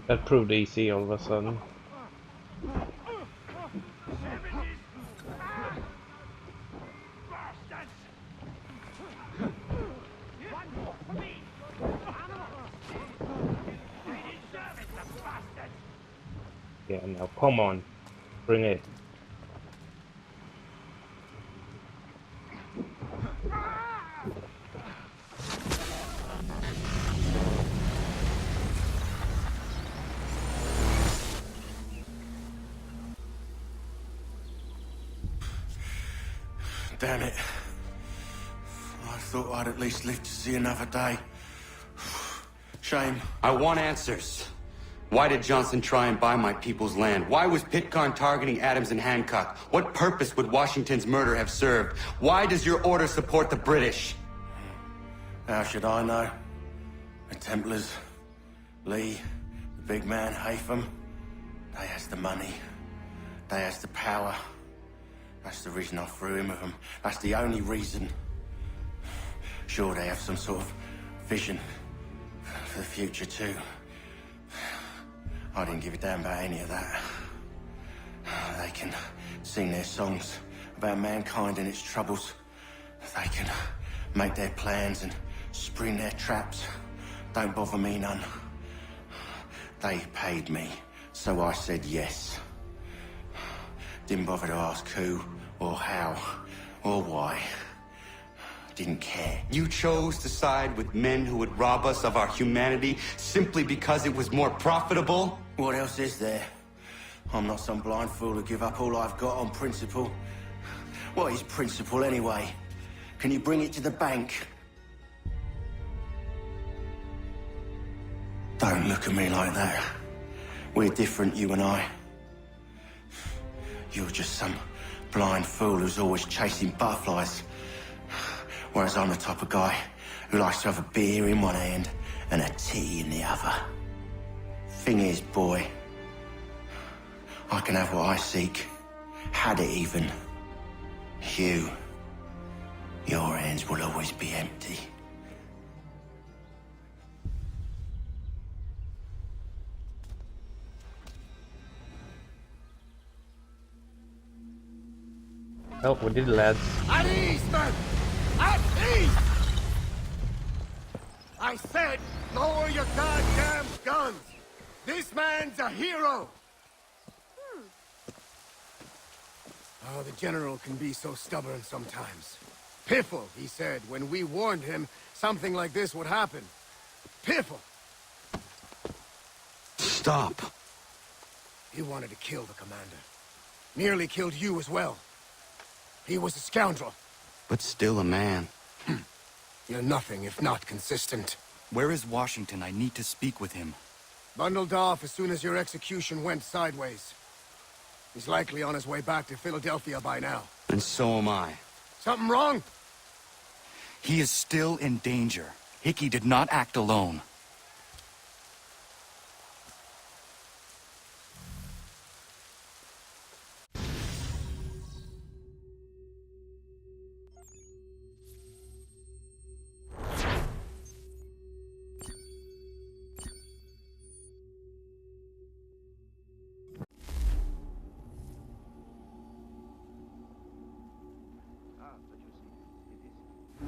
That proved easy all of a sudden. Yeah, now come on, bring it. Damn it. I thought I'd at least live to see another day. Shame. I want answers. Why did Johnson try and buy my people's land? Why was Pitcairn targeting Adams and Hancock? What purpose would Washington's murder have served? Why does your order support the British? How should I know? The Templars, Lee, the big man, Haytham, they has the money. They has the power. That's the reason I threw in with them. That's the only reason. Sure, they have some sort of vision for the future too. I didn't give a damn about any of that. They can sing their songs about mankind and its troubles. They can make their plans and spring their traps. Don't bother me none. They paid me, so I said yes. Didn't bother to ask who, or how, or why. Didn't care. You chose to side with men who would rob us of our humanity simply because it was more profitable? What else is there? I'm not some blind fool to give up all I've got on principle. What is principle anyway? Can you bring it to the bank? Don't look at me like that. We're different, you and I. You're just some blind fool who's always chasing butterflies. Whereas I'm the type of guy who likes to have a beer in one hand and a tea in the other. Thing is, boy, I can have what I seek. Had it even. Your hands will always be empty. Help, we did, lads. At ease, man! At ease! I said, lower your goddamn guns! This man's a hero! Oh, the General can be so stubborn sometimes. Piffle, he said, when we warned him something like this would happen. Piffle! Stop. He wanted to kill the commander. Nearly killed you as well. He was a scoundrel. But still a man. You're nothing if not consistent. Where is Washington? I need to speak with him. Bundled off as soon as your execution went sideways. He's likely on his way back to Philadelphia by now. And so am I. Something wrong? He is still in danger. Hickey did not act alone.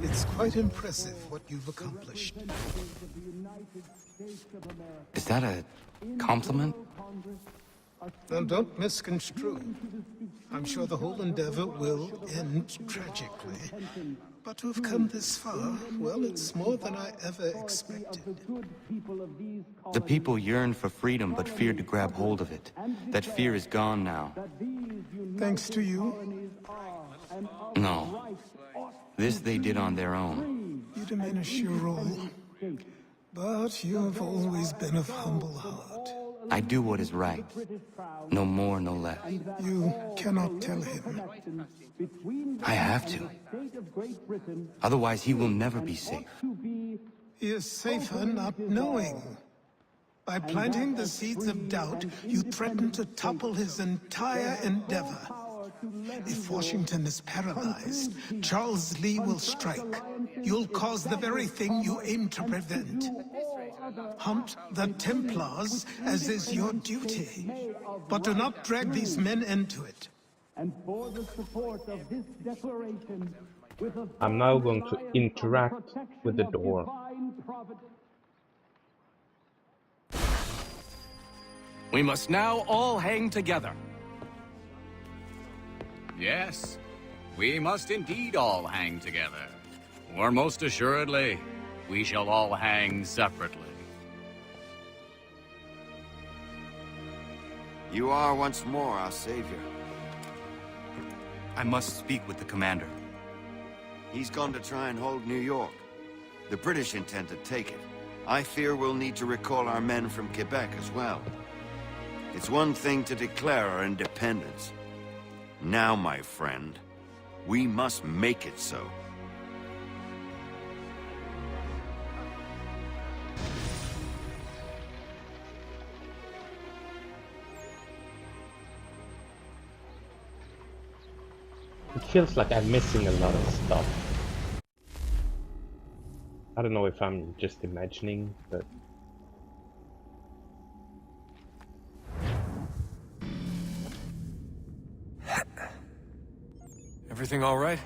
It's quite impressive what you've accomplished. Is that a compliment? Now, don't misconstrue. I'm sure the whole endeavor will end tragically. But to have come this far, well, it's more than I ever expected. The people yearn for freedom but feared to grab hold of it. That fear is gone now. Thanks to you, No. This they did on their own. you diminish your role. But you have always been of humble heart. I do what is right. No more, no less. You cannot tell him. I have to. Otherwise, he will never be safe. He is safer not knowing. By planting the seeds of doubt, you threaten to topple his entire endeavor. If Washington is paralyzed, Charles Lee will strike. You'll cause the very thing you aim to prevent. Hunt the Templars, as is your duty. But do not drag these men into it. And for the support of this declaration, with I'm now going to interact with the door. We must now all hang together. Yes, we must indeed all hang together. Or most assuredly, we shall all hang separately. You are once more our savior. I must speak with the commander. He's gone to try and hold New York. The British intend to take it. I fear we'll need to recall our men from Quebec as well. It's one thing to declare our independence. Now, my friend, we must make it so. It feels like I'm missing a lot of stuff. I don't know if I'm just imagining, but... Everything all right?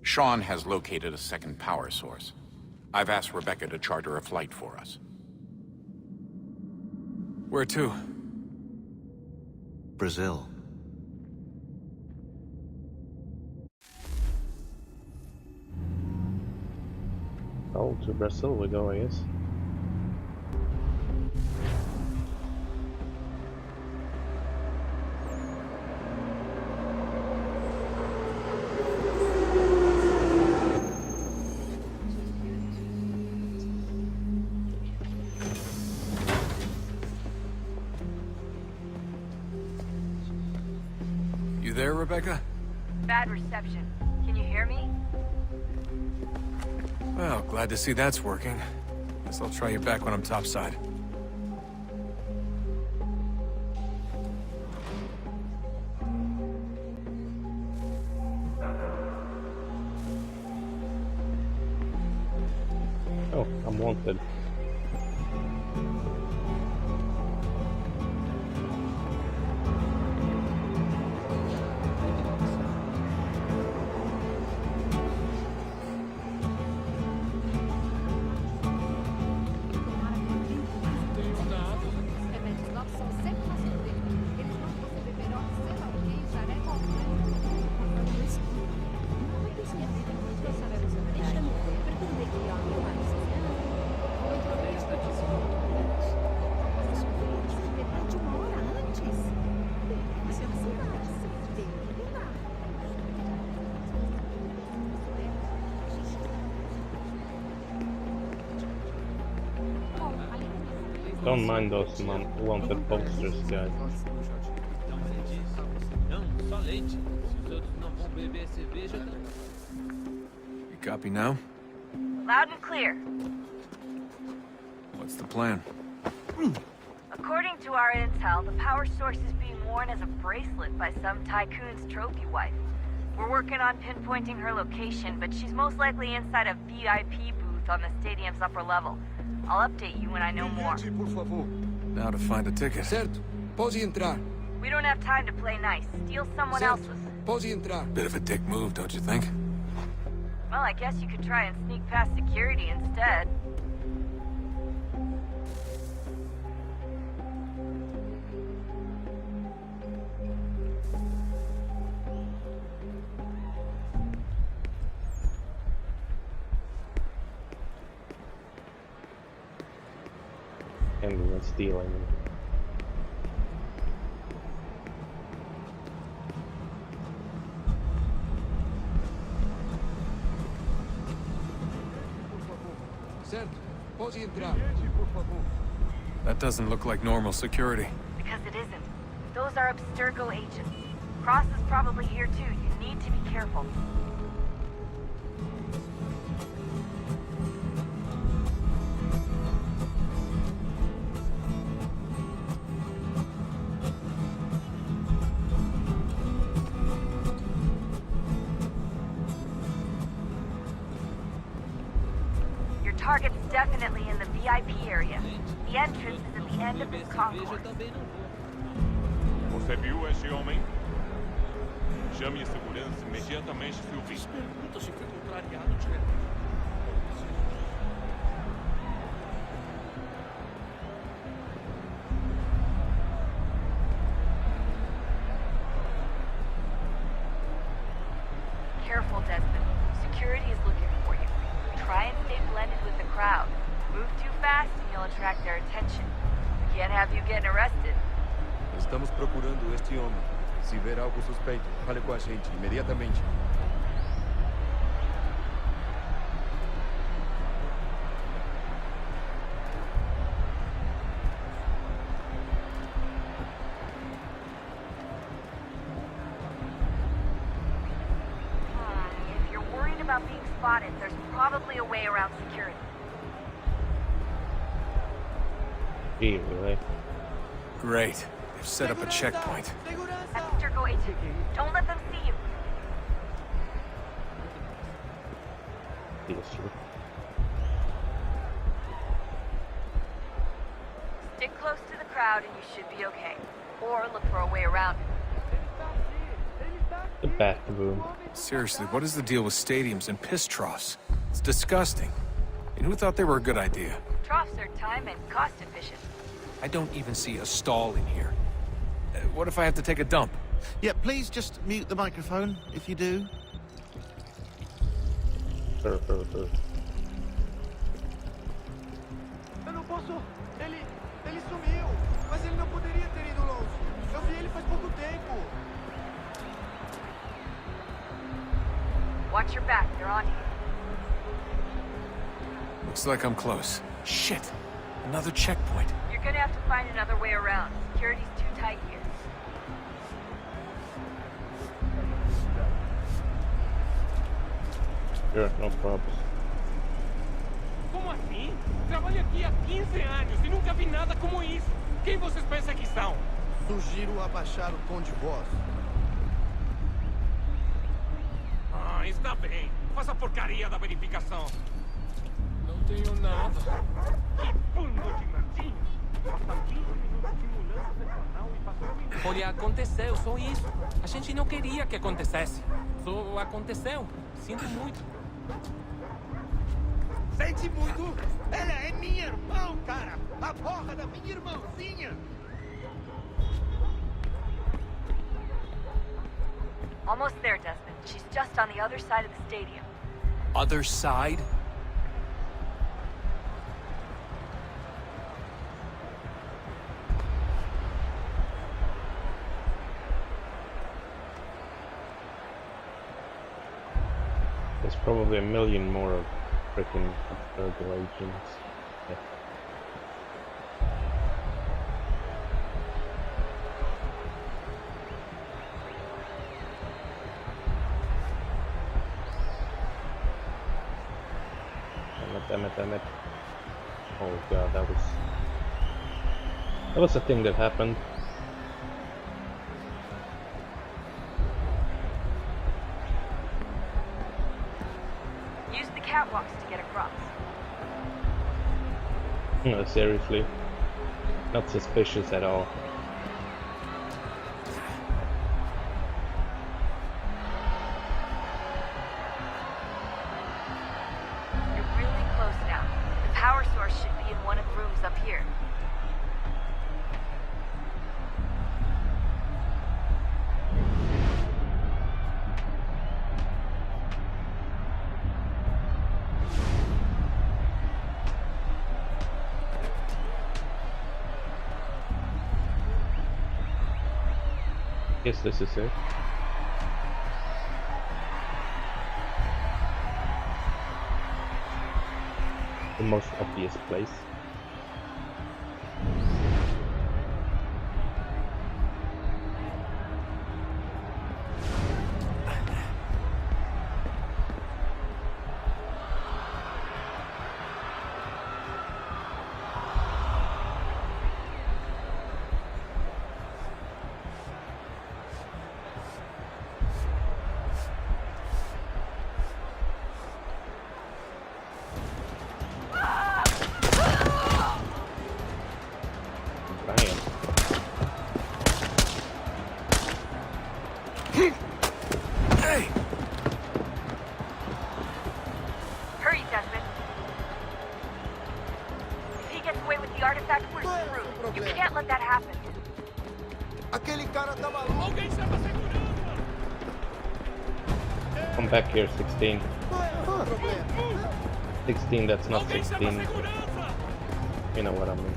Sean has located a second power source. I've asked Rebecca to charter a flight for us. Where to? Brazil. Oh, to Brazil we go, I guess. You there, Rebecca? Bad reception. Can you hear me? Well, glad to see that's working. Guess I'll try you back when I'm topside. Oh, I'm wanted. Don't mind those wanted posters, guys. You copy now? Loud and clear. What's the plan? According to our intel, the power source is being worn as a bracelet by some tycoon's trophy wife. We're working on pinpointing her location, but she's most likely inside a VIP booth on the stadium's upper level. I'll update you when I know more. Now to find a ticket. Certo. Pode entrar. We don't have time to play nice. Steal someone else's. Pode entrar. Bit of a dick move, don't you think? Well, I guess you could try and sneak past security instead. Can't even steal anything. Certo. Pode entrar. That doesn't look like normal security. Because it isn't. Those are Abstergo agents. Cross is probably here too. You need to be careful. Target's definitely in the VIP area. The entrance is at the end of this concourse. Você viu este homem? Chame a segurança imediatamente se o vir. Pergunta se foi contrariado direto. Careful, Desmond. Security is looking for you. Try and stay blended with the crowd. Move too fast and you'll attract their attention. We can't have you getting arrested. Estamos procurando este homem. Se ver algo suspeito, fale com a gente imediatamente. If you're worried about being spotted, there's probably a way around security. Gee, really? Great. They've set up a checkpoint. After go agent. Don't let them see you. Yes, sir. Stick close to the crowd and you should be okay. Or look for a way around it. The bathroom. Seriously, what is the deal with stadiums and piss troughs? It's disgusting. And who thought they were a good idea? Troughs are time and cost efficient. I don't even see a stall in here. What if I have to take a dump? Yeah, please just mute the microphone, if you do. Sure. Eu não posso... Ele sumiu, mas ele não poderia ter ido longe. Eu vi ele faz pouco tempo. Watch your back, they're on you. Looks like I'm close. Shit! Another checkpoint. You're gonna have to find another way around. Security's too tight here. Sure, no problem. Como assim? Trabalho aqui há 15 anos e nunca vi nada como isso. Quem vocês pensam que são? Sugiro abaixar o tom de voz. Ah, está bem. Faça a porcaria da verificação. Não tenho nada. Que bando de matinho. Passa 20 minutos simulando sexual e passou... Olha, aconteceu, só isso. A gente não queria que acontecesse. Só aconteceu. Sinto muito. Sente muito? Ela é minha irmã, cara! A porra da minha irmãzinha! Almost there, Desmond. She's just on the other side of the stadium. Other side? There's probably a million more of freaking Virgo agents. Yeah. Damn it. Oh god, that was a thing that happened. Use the catwalks to get across. No, seriously. Not suspicious at all. You're really close now. The power source should be in one of the rooms up here. Guess this is it. The most obvious place. Come back here, 16. 16, that's not 16. You know what I mean.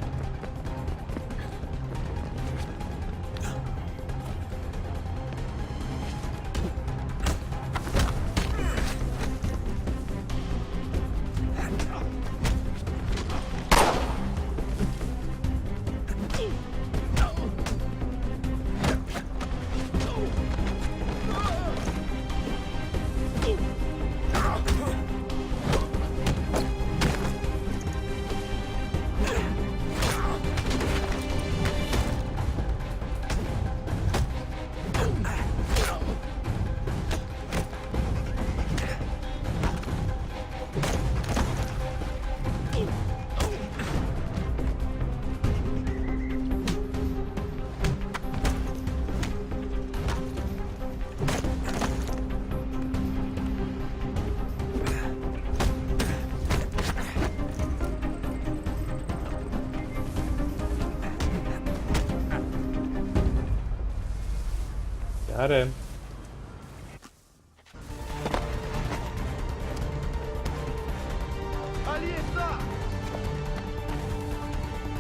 Got him.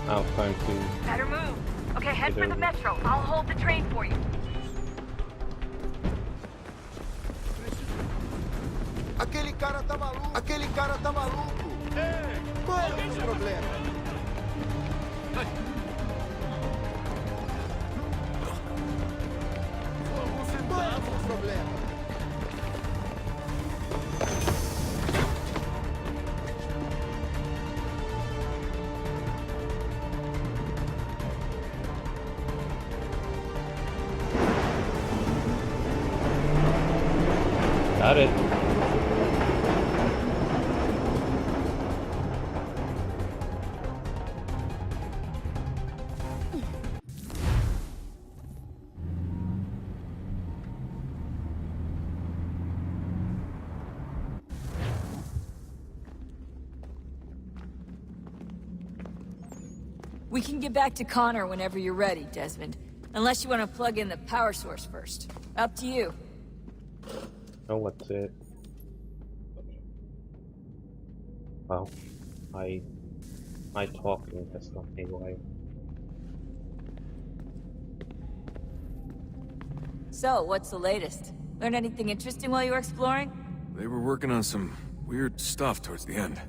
Now it's time to... Better move. Okay, head for the metro. I'll hold the train for you. Aquele cara tá maluco! Aquele cara tá maluco! Qual é o problema? Qual é o problema? Got it. We can get back to Connor whenever you're ready, Desmond. Unless you want to plug in the power source first. Up to you. Oh, what's it? Well, my talking has got me wild. So, what's the latest? Learn anything interesting while you were exploring? They were working on some weird stuff towards the end.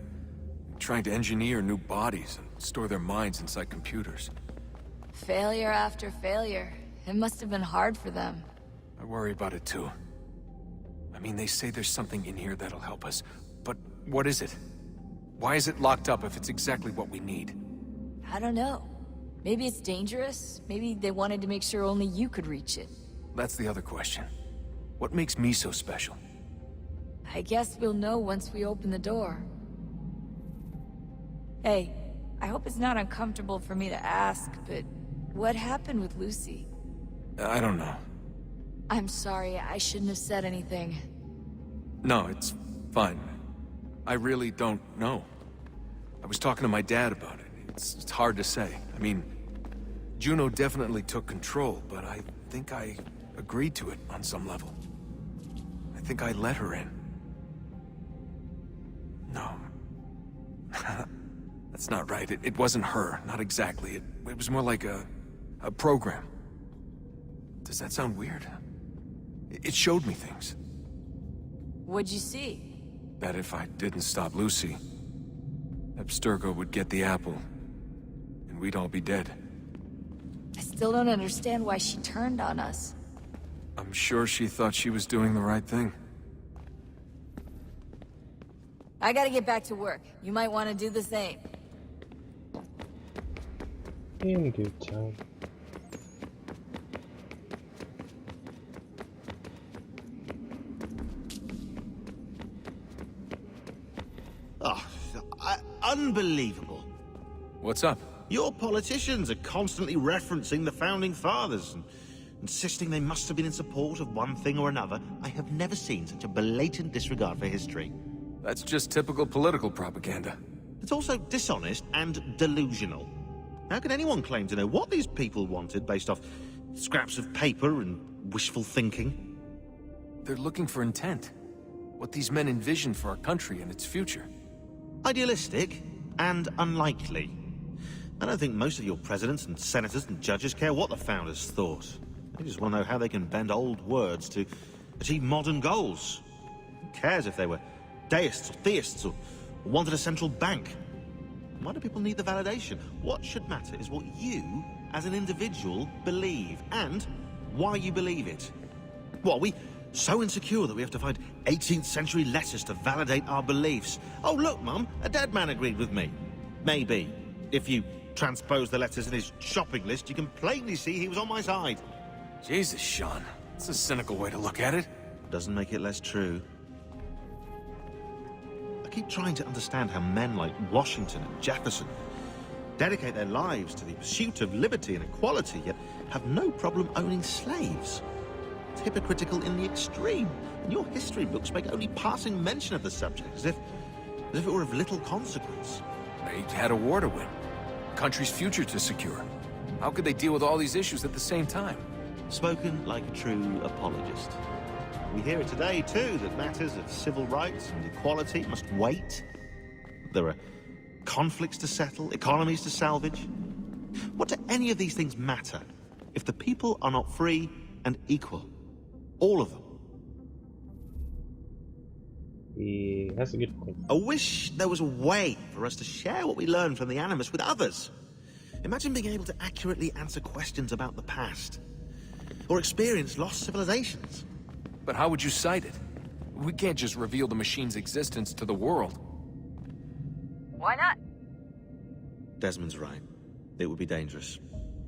Trying to engineer new bodies and store their minds inside computers. Failure after failure. It must have been hard for them. I worry about it too. I mean, they say there's something in here that'll help us, but what is it? Why is it locked up if it's exactly what we need? I don't know. Maybe it's dangerous. Maybe they wanted to make sure only you could reach it. That's the other question. What makes me so special? I guess we'll know once we open the door. Hey, I hope it's not uncomfortable for me to ask, but what happened with Lucy? I don't know. I'm sorry, I shouldn't have said anything. No, it's fine. I really don't know. I was talking to my dad about it. It's hard to say. I mean, Juno definitely took control, but I think I agreed to it on some level. I think I let her in. No. That's not right. It wasn't her. Not exactly. It was more like a program. Does that sound weird? It showed me things. What'd you see? That if I didn't stop Lucy, Abstergo would get the apple, and we'd all be dead. I still don't understand why she turned on us. I'm sure she thought she was doing the right thing. I gotta get back to work. You might want to do the same. In due time. Oh, unbelievable. What's up? Your politicians are constantly referencing the Founding Fathers and insisting they must have been in support of one thing or another. I have never seen such a blatant disregard for history. That's just typical political propaganda. It's also dishonest and delusional. How can anyone claim to know what these people wanted based off scraps of paper and wishful thinking. They're looking for intent. What these men envision for our country and its future. Idealistic and unlikely. I don't think most of your presidents and senators and judges care what the founders thought. They just want to know how they can bend old words to achieve modern goals. Who cares if they were deists or theists or wanted a central bank? Why do people need the validation? What should matter is what you, as an individual, believe, and why you believe it. What, are we so insecure that we have to find 18th century letters to validate our beliefs? Oh, look, Mum, a dead man agreed with me. Maybe. If you transpose the letters in his shopping list, you can plainly see he was on my side. Jesus, Sean. That's a cynical way to look at it. Doesn't make it less true. I keep trying to understand how men like Washington and Jefferson dedicate their lives to the pursuit of liberty and equality, yet have no problem owning slaves. It's hypocritical in the extreme, and your history books make only passing mention of the subject, as if it were of little consequence. They had a war to win. Country's future to secure. How could they deal with all these issues at the same time? Spoken like a true apologist. We hear it today, too, that matters of civil rights and equality must wait. There are conflicts to settle, economies to salvage. What do any of these things matter if the people are not free and equal? All of them. Yeah, that's a good point. I wish there was a way for us to share what we learn from the Animus with others. Imagine being able to accurately answer questions about the past, or experience lost civilizations. But how would you cite it? We can't just reveal the machine's existence to the world. Why not? Desmond's right. It would be dangerous.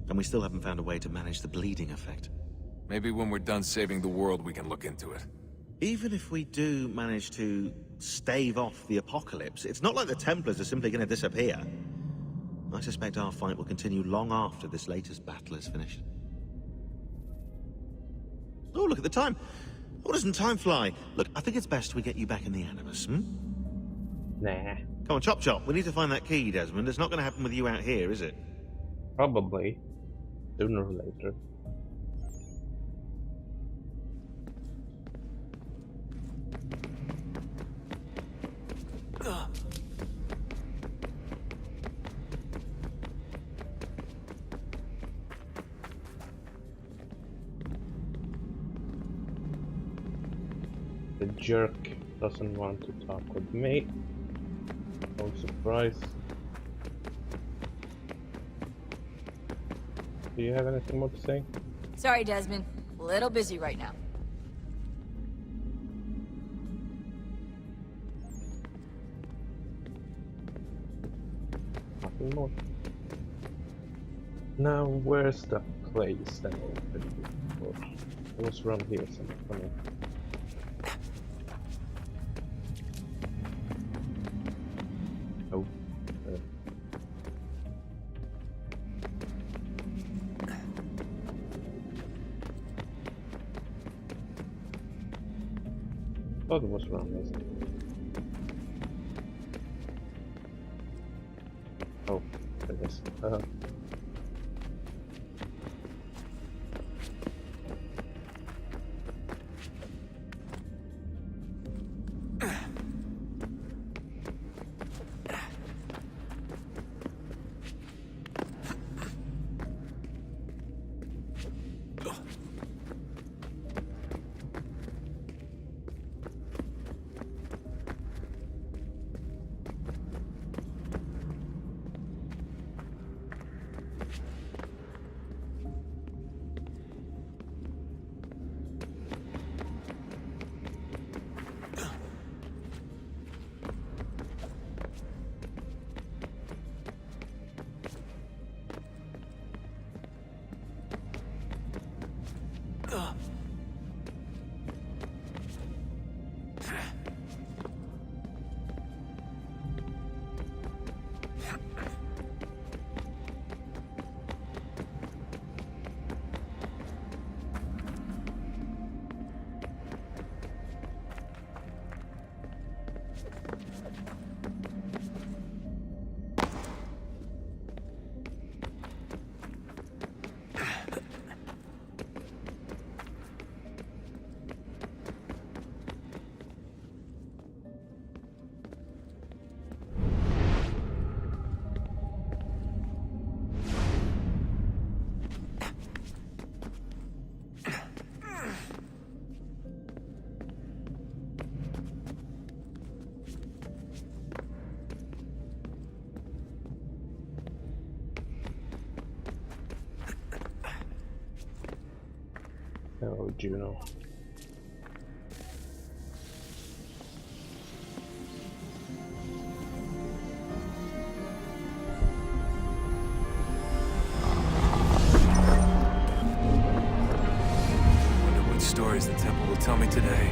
And we still haven't found a way to manage the bleeding effect. Maybe when we're done saving the world, we can look into it. Even if we do manage to stave off the apocalypse, it's not like the Templars are simply going to disappear. I suspect our fight will continue long after this latest battle is finished. Oh, look at the time. Oh, doesn't time fly? Look, I think it's best we get you back in the Animus, hmm? Nah. Come on, chop chop. We need to find that key, Desmond. It's not going to happen with you out here, is it? Probably. Sooner or later. The jerk doesn't want to talk with me. No surprise. Do you have anything more to say? Sorry, Desmond. A little busy right now. Nothing more. Now, where's the place that opened before? It was around here somewhere. Oh. Thought it was around this. Oh, there it is. Hello, Juno. Wonder what stories the temple will tell me today.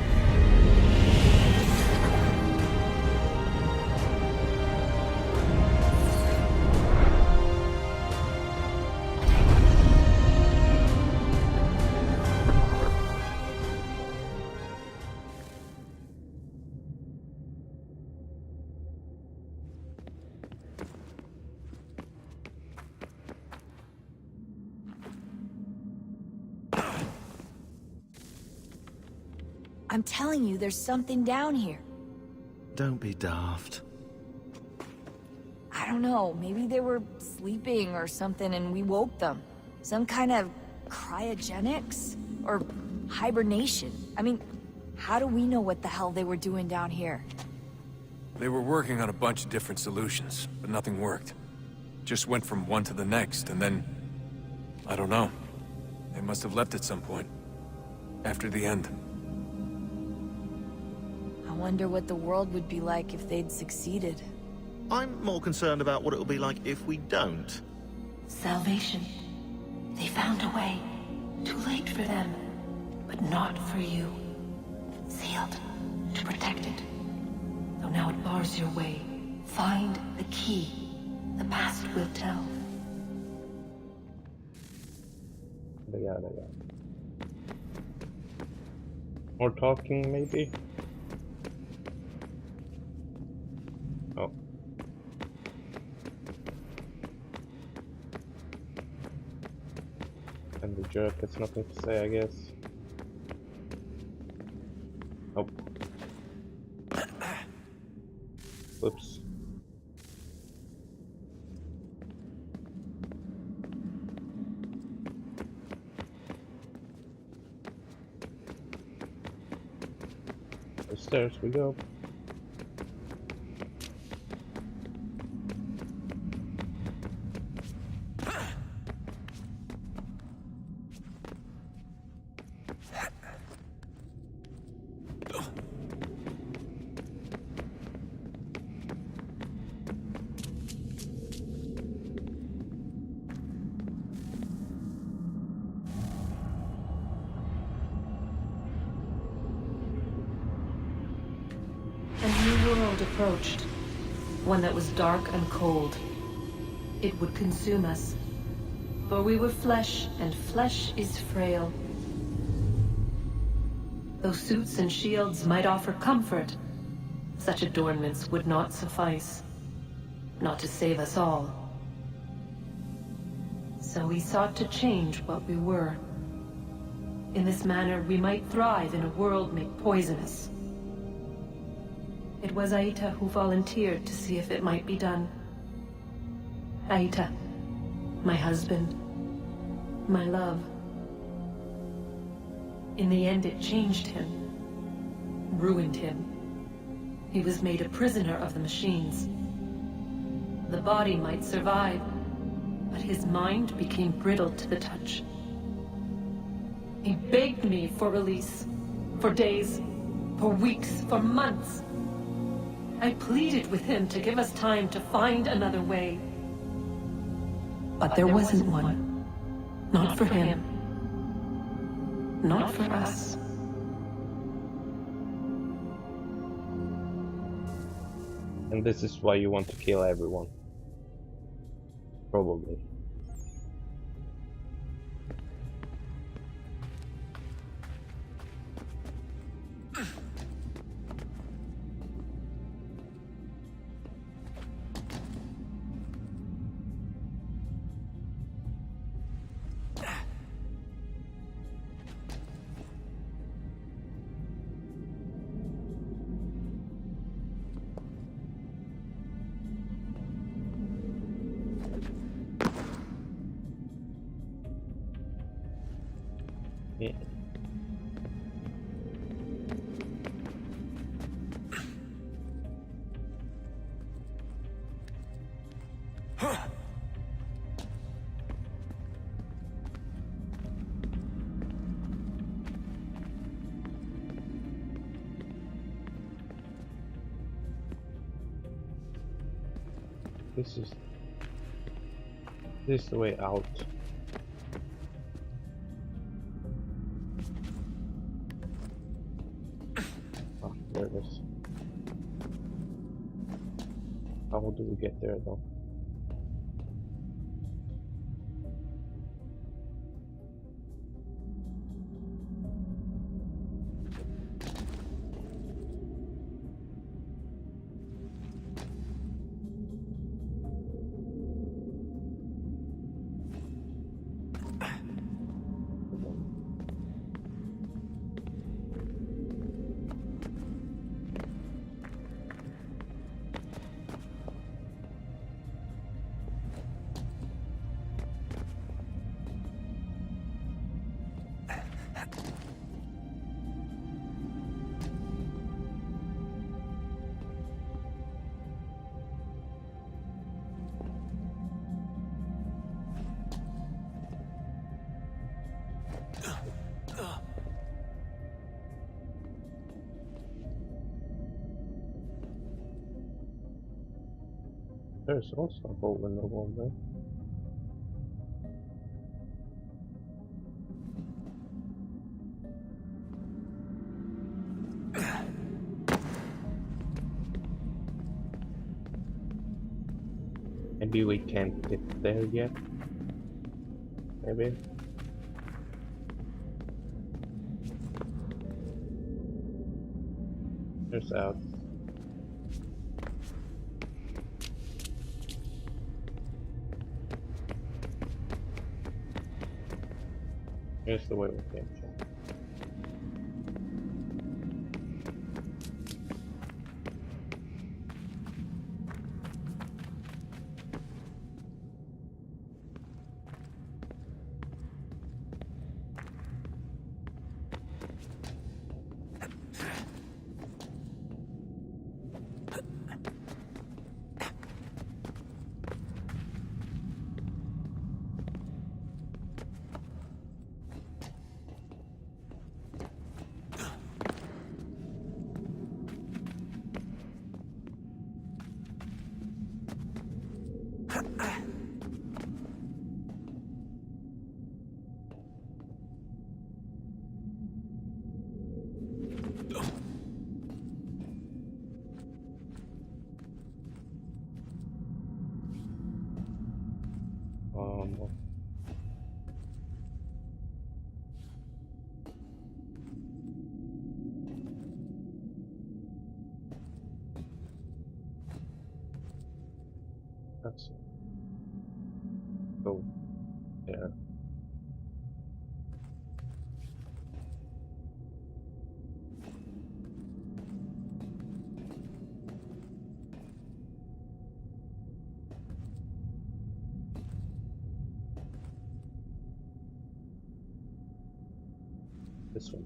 I'm telling you, there's something down here. Don't be daft. I don't know, maybe they were sleeping or something and we woke them. Some kind of cryogenics? Or hibernation? I mean, how do we know what the hell they were doing down here? They were working on a bunch of different solutions, but nothing worked. Just went from one to the next, and then... I don't know. They must have left at some point. After the end. I wonder what the world would be like if they'd succeeded. I'm more concerned about what it'll be like if we don't. Salvation. They found a way. Too late for them, but not for you. Sealed to protect it. Though now it bars your way. Find the key. The past will tell. More talking, maybe? Oh. And the jerk has nothing to say, I guess. Oh. Whoops. Upstairs we go. Approached. One that was dark and cold. It would consume us. For we were flesh, and flesh is frail. Though suits and shields might offer comfort, such adornments would not suffice. Not to save us all. So we sought to change what we were. In this manner, we might thrive in a world made poisonous. It was Aita who volunteered to see if it might be done. Aita, my husband, my love. In the end, it changed him, ruined him. He was made a prisoner of the machines. The body might survive, but his mind became brittle to the touch. He begged me for release, for days, for weeks, for months. I pleaded with him to give us time to find another way. But there wasn't one. Not for him. Not for us. And this is why you want to kill everyone. Probably. Yeah. This is the way out. Ah, there it is. How do we get there though? There's also a hole in the wall there. Maybe we can't get there yet. Maybe. There's out. Here's the way we came from. That's it. Oh, yeah. This one.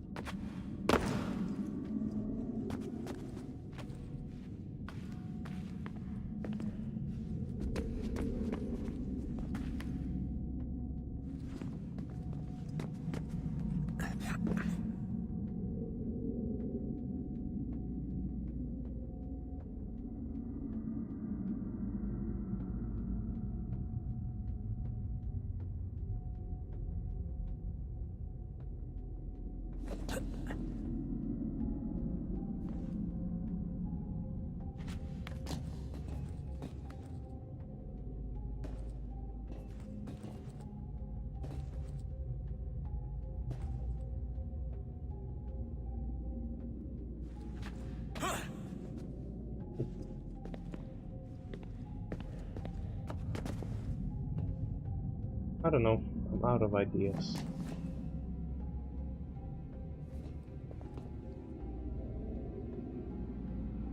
I don't know, I'm out of ideas.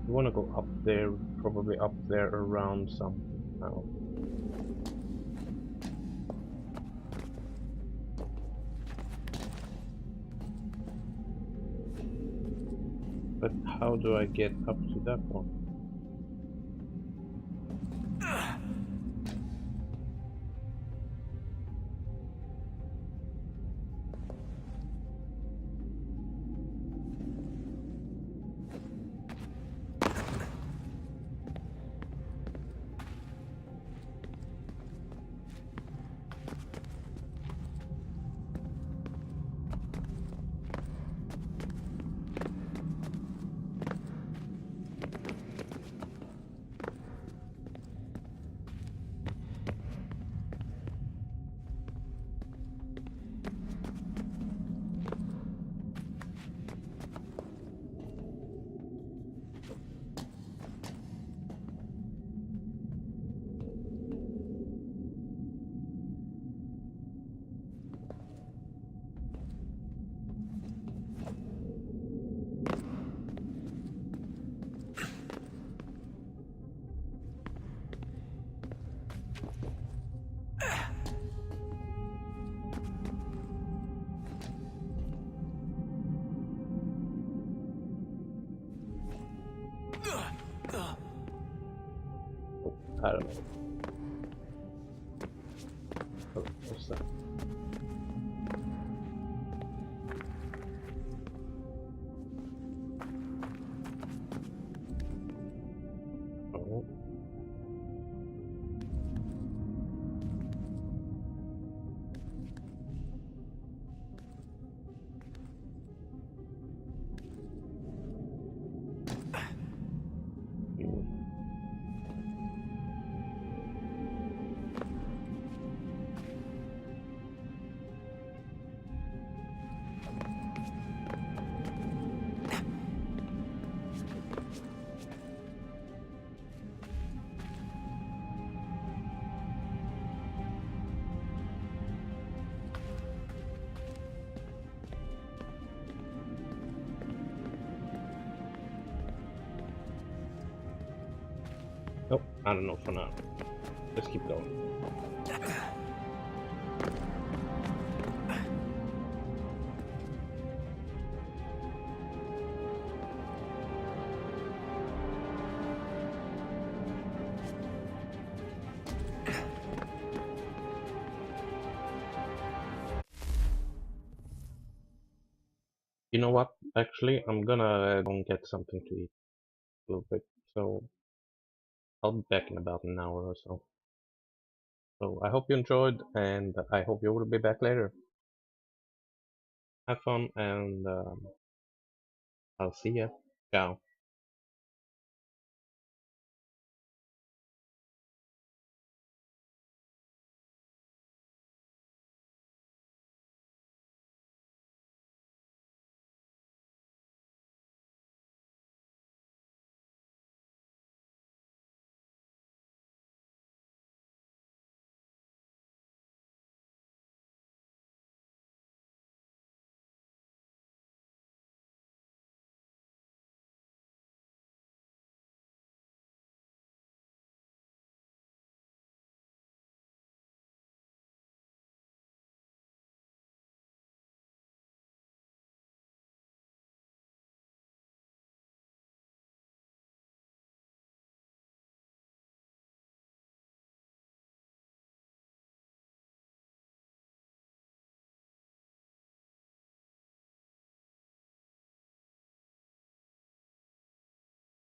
You wanna go up there, probably up there around something now. But how do I get up to that one? I don't know. Oh, what's that? Oh. Nope, I don't know for now. Let's keep going. You know what? Actually, I'm gonna go and get something to eat a little bit. So I'll be back in about an hour or so. So I hope you enjoyed, and I hope you will be back later. Have fun, and I'll see ya. Ciao.